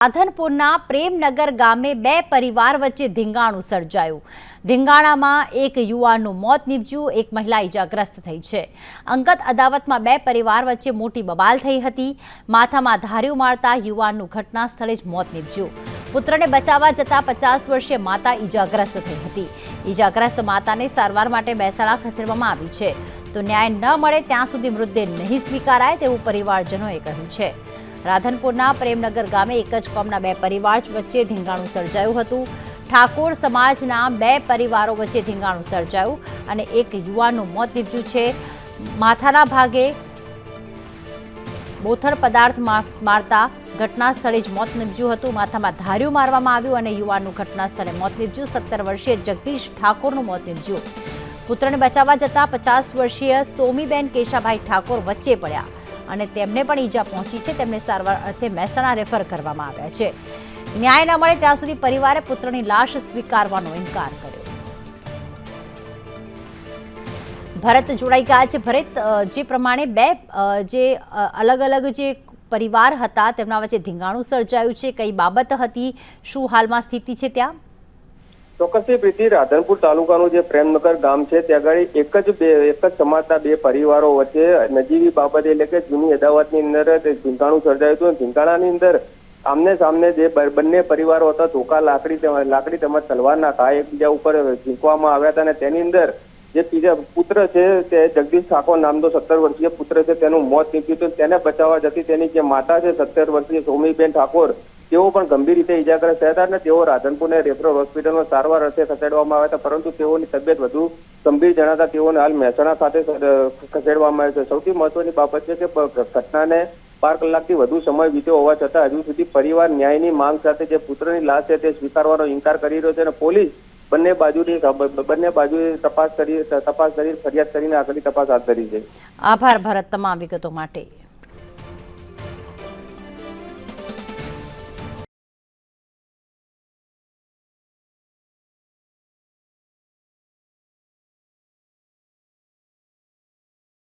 રાધનપુરના પ્રેમનગર ગામે બે પરિવાર વચ્ચે ધીંગાણું સર્જાયું। ધીંગાણામાં એક યુવાનનું મોત નીપજ્યું, એક મહિલા ઇજાગ્રસ્ત થઈ છે। અંગત અદાવતમાં બે પરિવાર વચ્ચે મોટી બબાલ થઈ હતી। માથામાં ધાર્યું મારતા યુવાનનું ઘટના સ્થળે જ મોત નીપજ્યું। પુત્રને બચાવવા જતા 50 વર્ષીય માતા ઇજાગ્રસ્ત થઈ હતી। ઇજાગ્રસ્ત માતાને સારવાર માટે મહેસાણા ખસેડવામાં આવી છે। તો ન્યાય ન મળે ત્યાં સુધી મૃતદેહ નહીં સ્વીકારાય તેવું પરિવારજનોએ કહ્યું છે। રાધનપુરના પ્રેમનગર ગામે એક જ કોમના બે પરિવાર વચ્ચે ધીંગાણું સર્જાયું હતું। ઠાકોર સમાજના બે પરિવારો વચ્ચે ધીંગાણું સર્જાયું અને એક યુવાનનું મોત નીપજ્યું છે। માથાના ભાગે બોથડ પદાર્થ મારતા ઘટના સ્થળે જ મોત નીપજ્યું હતું। માથામાં ધાર્યું મારવામાં આવ્યું અને યુવાનનું ઘટના સ્થળે મોત નીપજ્યું। 17 વર્ષીય જગદીશ ઠાકોરનું મોત નીપજ્યું। પુત્રને બચાવવા જતા 50 વર્ષીય સોમીબેન કેશાભાઈ ઠાકોર વચ્ચે પડ્યા અને તેમને પણ ઈજા પહોંચી છે। તેમને સારવાર અર્થે મહેસાણા રેફર કરવામાં આવ્યા છે। ન્યાય ન મળે ત્યાં સુધી પરિવારે પુત્રની લાશ સ્વીકારવાનો ઇનકાર કર્યો। ભરત જોડાઈ ગયા છે। ભરત, જે પ્રમાણે બે જે અલગ અલગ જે પરિવાર હતા તેમના વચ્ચે ધીંગાણું સર્જાયું છે, કઈ બાબત હતી, શું હાલમાં સ્થિતિ છે ત્યાં? ચોક્કસથી પ્રીતિ, રાધનપુર તાલુકાનું જે પ્રેમનગર ગામ છે ત્યાં આગળ એક જ સમાજના બે પરિવારો વચ્ચે નજીવી બાબત એટલે કે જૂની અદાવતની અંદર ધીંગાણું સર્જાયું હતું। ધીંગાણાની અંદર આમને સામને જે બંને પરિવારો હતા ધોકા લાકડી તેમજ તલવારના ઘા એકબીજા ઉપર ઝીંકવામાં આવ્યા હતા અને તેની અંદર જે પુત્ર છે તે જગદીશ ઠાકોર નામનો 17 વર્ષીય પુત્ર છે તેનું મોત નીપજ્યું હતું। તેને બચાવવા જતી તેની જે માતા છે 17 વર્ષીય સોમીબેન ઠાકોર તેઓ પણ ગંભીર રીતે ઇજાગ્રસ્ત થયા હતા અને તેઓ રાધનપુરને રેફરલ હોસ્પિટલમાં સારવાર અર્થે ખસેડવામાં આવ્યા હતા, પરંતુ તેઓની તબિયત વધુ ગંભીર જણાતા તેઓને હાલ મહેસાણા ખાતે ખસેડવામાં આવ્યા છે। સૌથી મહત્વની બાબત છે કે ઘટનાને 12 કલાકથી વધુ સમય વીત્યો હોવા છતાં હજુ સુધી પરિવાર ન્યાયની માંગ સાથે જે પુત્રની લાશ છે તે સ્વીકારવાનો ઇનકાર કરી રહ્યો છે અને પોલીસ બંને બાજુએ તપાસ કરી ફરિયાદ કરીને આગળની તપાસ હાથ ધરી છે। આભાર ભરત તમામ વિગતો માટે।